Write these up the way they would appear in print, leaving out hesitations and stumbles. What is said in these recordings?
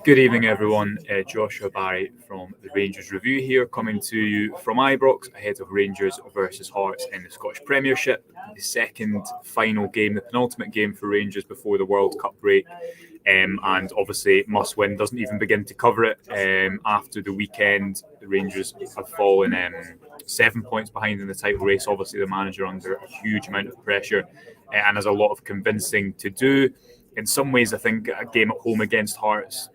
Good evening, everyone. Joshua Barry from the Rangers Review here, coming to you from Ibrox ahead of Rangers versus Hearts in the Scottish Premiership, the second final game, the penultimate game for Rangers before the World Cup break. And obviously, must win doesn't even begin to cover it. After the weekend, the Rangers have fallen 7 points behind in the title race. Obviously, the manager under a huge amount of pressure and has a lot of convincing to do. In some ways, I think a game at home against Hearts,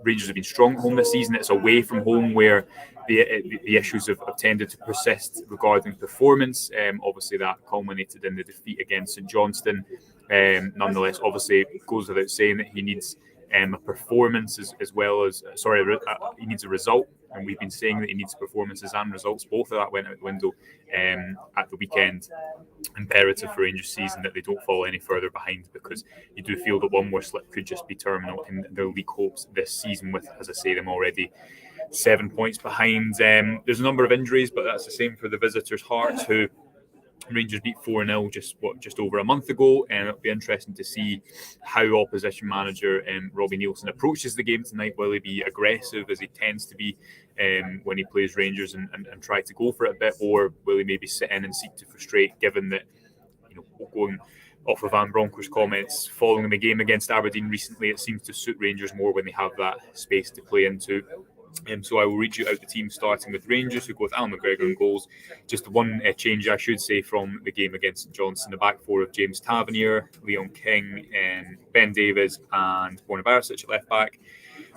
Rangers have been strong at home this season. It's away from home where the issues have tended to persist regarding performance. Obviously, that culminated in the defeat against St Johnstone. Nonetheless, obviously, it goes without saying that he needs a performance as well as he needs a result. And we've been saying that he needs performances and results. Both of that went out the window at the weekend. Imperative for Rangers season that they don't fall any further behind, because you do feel that one more slip could just be terminal in their league hopes this season, with, as I say, them already 7 points behind. There's a number of injuries, but that's the same for the visitors, Hearts, who Rangers beat 4-0 just over a month ago, and it'll be interesting to see how opposition manager Robbie Neilson approaches the game tonight. Will he be aggressive, as he tends to be when he plays Rangers, and try to go for it a bit, or will he maybe sit in and seek to frustrate, given that, going off of Van Bronckhorst's comments following the game against Aberdeen recently, it seems to suit Rangers more when they have that space to play into. So I will read you out the team, starting with Rangers, who go with Alan McGregor in goals. Just one change, I should say, from the game against St Johnstone. The back four of James Tavernier, Leon King, Ben Davies and Borna Barisic at left back.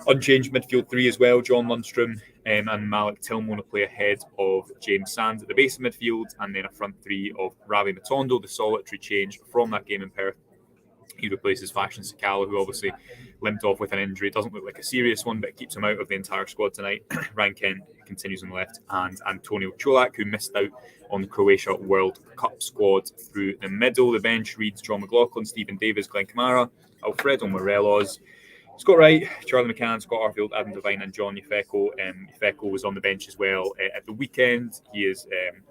Unchanged midfield three as well, John Lundstrom and Malik Tillman to play ahead of James Sands at the base of midfield, and then a front three of Ravi Matondo, the solitary change from that game in Perth. He replaces Fashion Sakala, who obviously limped off with an injury. It doesn't look like a serious one, but it keeps him out of the entire squad tonight. Ryan Kent continues on the left, and Antonio Cholak, who missed out on the Croatia World Cup squad, through the middle. The bench reads John McLaughlin, Stephen Davis, Glenn Kamara, Alfredo Morelos, Scott Wright, Charlie McCann, Scott Arfield, Adam Devine and John Yefeko. Yefeko was on the bench as well at the weekend. He is,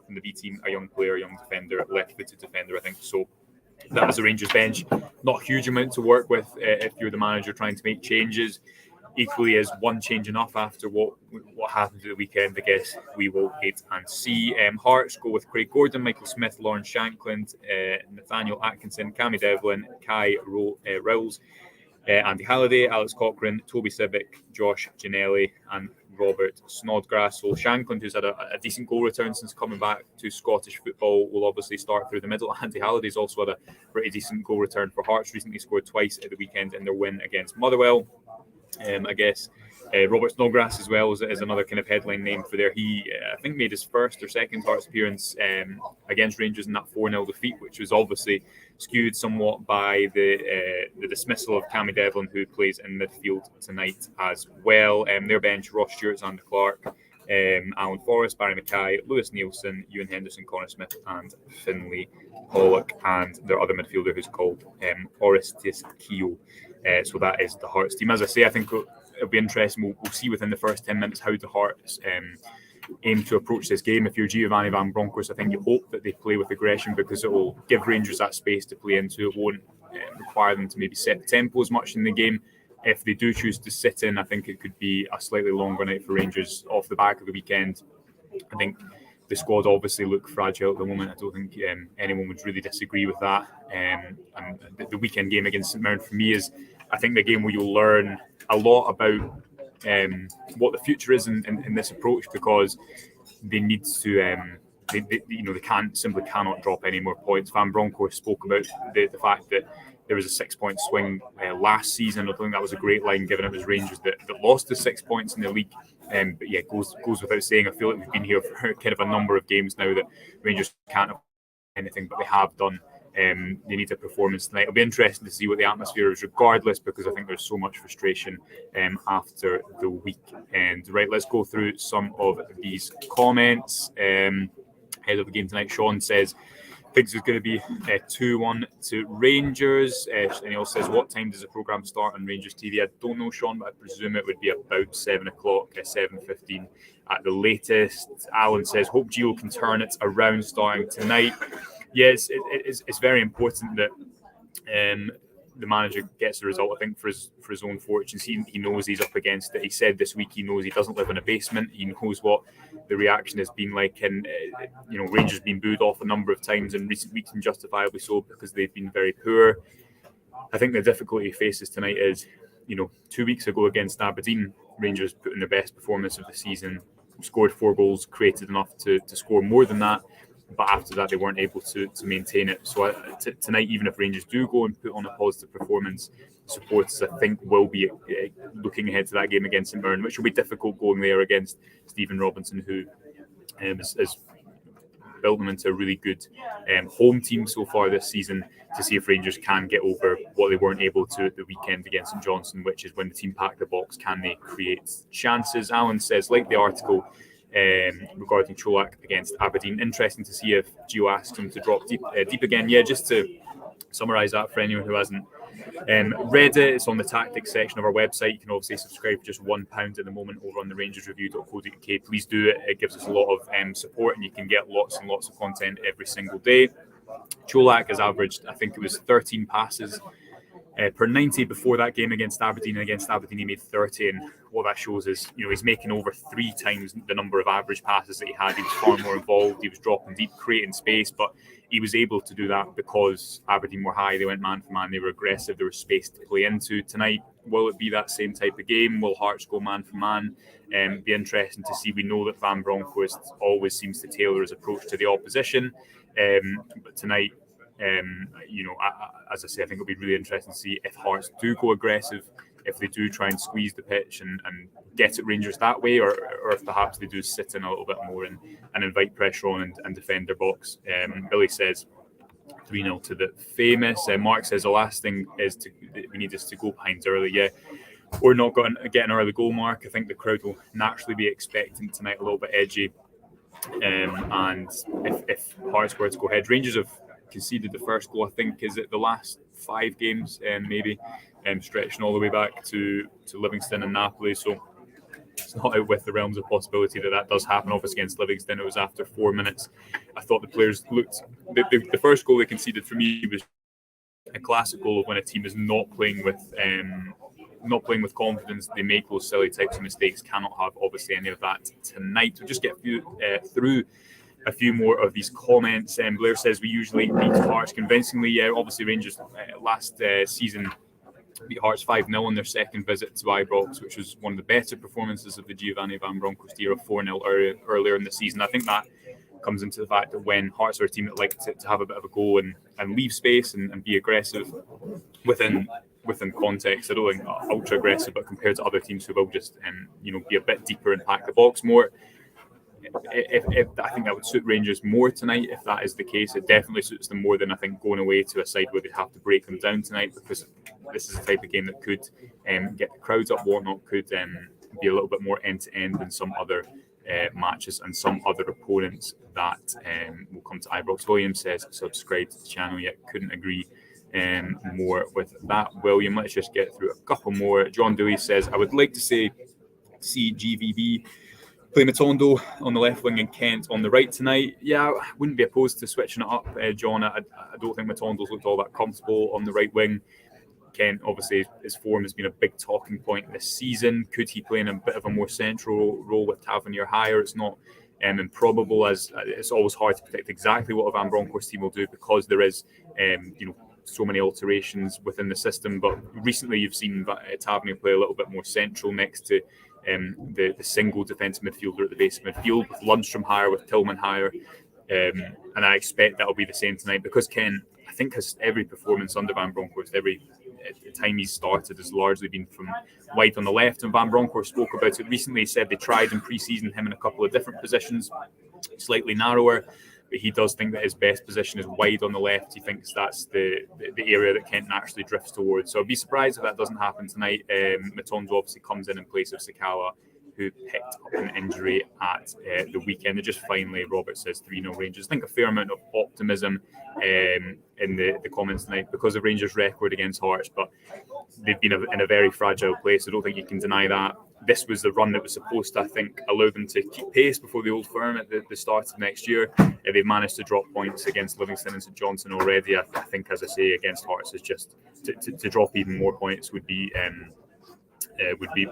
from the B team, a young player, young defender, left-footed defender, I think. So that was the Rangers bench. Not a huge amount to work with if you're the manager trying to make changes. Equally, is one change enough after what happened at the weekend? I guess we will wait and see. Hearts go with Craig Gordon, Michael Smith, Lawrence Shankland, Nathaniel Atkinson, Cammy Devlin, Kai Rowles, Andy Halliday, Alex Cochrane, Toby Sibic, Josh Ginnelly and Robert Snodgrass. So Shankland, who's had a decent goal return since coming back to Scottish football, will obviously start through the middle. Andy Halliday's also had a pretty decent goal return for Hearts. Recently scored twice at the weekend in their win against Motherwell. I guess Robert Snodgrass as well is another kind of headline name for there. He, I think, made his first or second Hearts appearance against Rangers in that 4-0 defeat, which was obviously skewed somewhat by the dismissal of Cammy Devlin, who plays in midfield tonight as well. Their bench: Ross Stewart, Xander Clark, Alan Forrest, Barry Mackay, Lewis Nielsen, Ewan Henderson, Connor Smith and Finlay Pollock, and their other midfielder, who's called Orestes Keogh. So that is the Hearts team. As I say, I think it'll be interesting. We'll see within the first 10 minutes how the Hearts aim to approach this game. If you're Giovanni Van Bronckhorst, I think you hope that they play with aggression, because it will give Rangers that space to play into. It won't require them to maybe set the tempo as much in the game. If they do choose to sit in, I think it could be a slightly longer night for Rangers off the back of the weekend. I think the squad obviously look fragile at the moment. I don't think anyone would really disagree with that. And the weekend game against St Mirren for me is, I think, the game where you'll learn a lot about what the future is in this approach, because they need to. They cannot drop any more points. Van Bronckhorst spoke about the fact that there was a 6-point swing last season. I think that was a great line, given it was Rangers that lost the 6 points in the league. But yeah, goes without saying. I feel like we've been here for kind of a number of games now that Rangers can't have anything, but they have done. They need a performance tonight. It'll be interesting to see what the atmosphere is, regardless, because I think there's so much frustration after the weekend. Right, let's go through some of these comments ahead of the game tonight. Sean says thinks it's going to be 2-1 to Rangers. And he also says, what time does the programme start on Rangers TV? I don't know, Sean, but I presume it would be about 7 o'clock, 7:15 at the latest. Alan says, hope Gio can turn it around starting tonight. Yes, it's very important that the manager gets the result, I think, for his own fortunes. He knows he's up against it. He said this week he knows he doesn't live in a basement. He knows what the reaction has been like, and Rangers have been booed off a number of times in recent weeks, and justifiably so, because they've been very poor. I think the difficulty he faces tonight is, 2 weeks ago against Aberdeen, Rangers put in their best performance of the season, scored 4 goals, created enough to score more than that. But after that, they weren't able to maintain it. So tonight, even if Rangers do go and put on a positive performance, supporters, I think, will be looking ahead to that game against St Mirren, which will be difficult going there against Stephen Robinson, who has built them into a really good home team so far this season, to see if Rangers can get over what they weren't able to at the weekend against St Johnstone, which is when the team packed the box, can they create chances? Alan says, like the article regarding Cholak against Aberdeen, interesting to see if Gio asks him to drop deep again. Yeah, just to summarise that for anyone who hasn't read it, it's on the tactics section of our website. You can obviously subscribe for just £1 at the moment over on the rangersreview.co.uk. Please do it. It gives us a lot of support, and you can get lots and lots of content every single day. Cholak has averaged, I think it was 13 passes per 90 before that game against Aberdeen. And against Aberdeen, he made 30. And what that shows is, he's making over 3 times the number of average passes that he had. He was far more involved. He was dropping deep, creating space, but he was able to do that because Aberdeen were high. They went man for man. They were aggressive. There was space to play into. Tonight, will it be that same type of game? Will Hearts go man for man? Be interesting to see. We know that Van Bronckhorst always seems to tailor his approach to the opposition. But tonight, as I say, I think it'll be really interesting to see if Hearts do go aggressive, if they do try and squeeze the pitch and get at Rangers that way, or if perhaps they do sit in a little bit more and invite pressure on and defend their box. Billy says 3-0 to the famous. Mark says the last thing is we need us to go behind early. Yeah, we're not going to get an early goal, Mark. I think the crowd will naturally be expecting tonight a little bit edgy. And if Hearts were to go ahead, Rangers have conceded the first goal, I think, is it the last 5 games, maybe, stretching all the way back to Livingston and Napoli. So it's not out with the realms of possibility that does happen. Obviously, against Livingston, it was after 4 minutes. I thought the players looked. The first goal they conceded for me was a classic goal of when a team is not playing with confidence. They make those silly types of mistakes. Cannot have obviously any of that tonight. We'll just get through a few more of these comments. Blair says we usually beat Hearts convincingly. Yeah, obviously Rangers last season beat Hearts 5-0 on their second visit to Ibrox, which was one of the better performances of the Giovanni Van Bronckhorst era, 4-0 earlier in the season. I think that comes into the fact that when Hearts are a team that like to have a bit of a go and leave space and be aggressive within context. I don't think ultra aggressive, but compared to other teams who will just be a bit deeper and pack the box more. If I think that would suit Rangers more tonight. If that is the case, it definitely suits them more than I think going away to a side where they have to break them down tonight, because this is a type of game that could get the crowds up, whatnot, could be a little bit more end-to-end than some other matches and some other opponents that will come to Ibrox. William says subscribe to the channel. Yet couldn't agree more with that, William. Let's just get through a couple more. John Dewey says, I would like to see GVB play Matondo on the left wing and Kent on the right tonight. Yeah, I wouldn't be opposed to switching it up, John. I don't think Matondo's looked all that comfortable on the right wing. Kent, obviously, his form has been a big talking point this season. Could he play in a bit of a more central role with Tavernier higher? It's not improbable, as it's always hard to predict exactly what a Van Bronckhorst team will do, because there is, so many alterations within the system. But recently you've seen Tavernier play a little bit more central next to the single defensive midfielder at the base of midfield, with Lundstrom higher, with Tillman higher. And I expect that'll be the same tonight, because Ken, I think, has every performance under Van Bronckhorst, every time he's started, has largely been from wide on the left. And Van Bronckhorst spoke about it recently. He said they tried in pre-season him in a couple of different positions, slightly narrower, but he does think that his best position is wide on the left. He thinks that's the area that Kent naturally drifts towards. So I'd be surprised if that doesn't happen tonight. Matondo obviously comes in place of Sakala, who picked up an injury at the weekend. And just finally, Robert says 3-0 Rangers. I think a fair amount of optimism in the comments tonight because of Rangers' record against Hearts, but they've been in a very fragile place. I don't think you can deny that. this was the run that was supposed to, I think, allow them to keep pace before the Old Firm at the start of next year. They've managed to drop points against Livingston and St Johnstone already. I think, as I say, against Hearts is just to drop even more points would be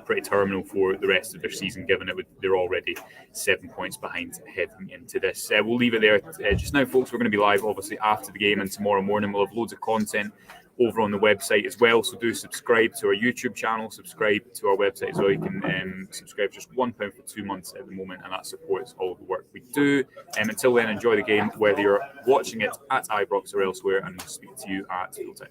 pretty terminal for the rest of their season, given they're already 7 points behind heading into this. We'll leave it there just now, folks. We're going to be live, obviously, after the game, and tomorrow morning we'll have loads of content over on the website as well. So do subscribe to our YouTube channel, subscribe to our website as well. You can subscribe just £1 for 2 months at the moment, and that supports all the work we do. Until then, enjoy the game, whether you're watching it at Ibrox or elsewhere, and we'll speak to you at full time.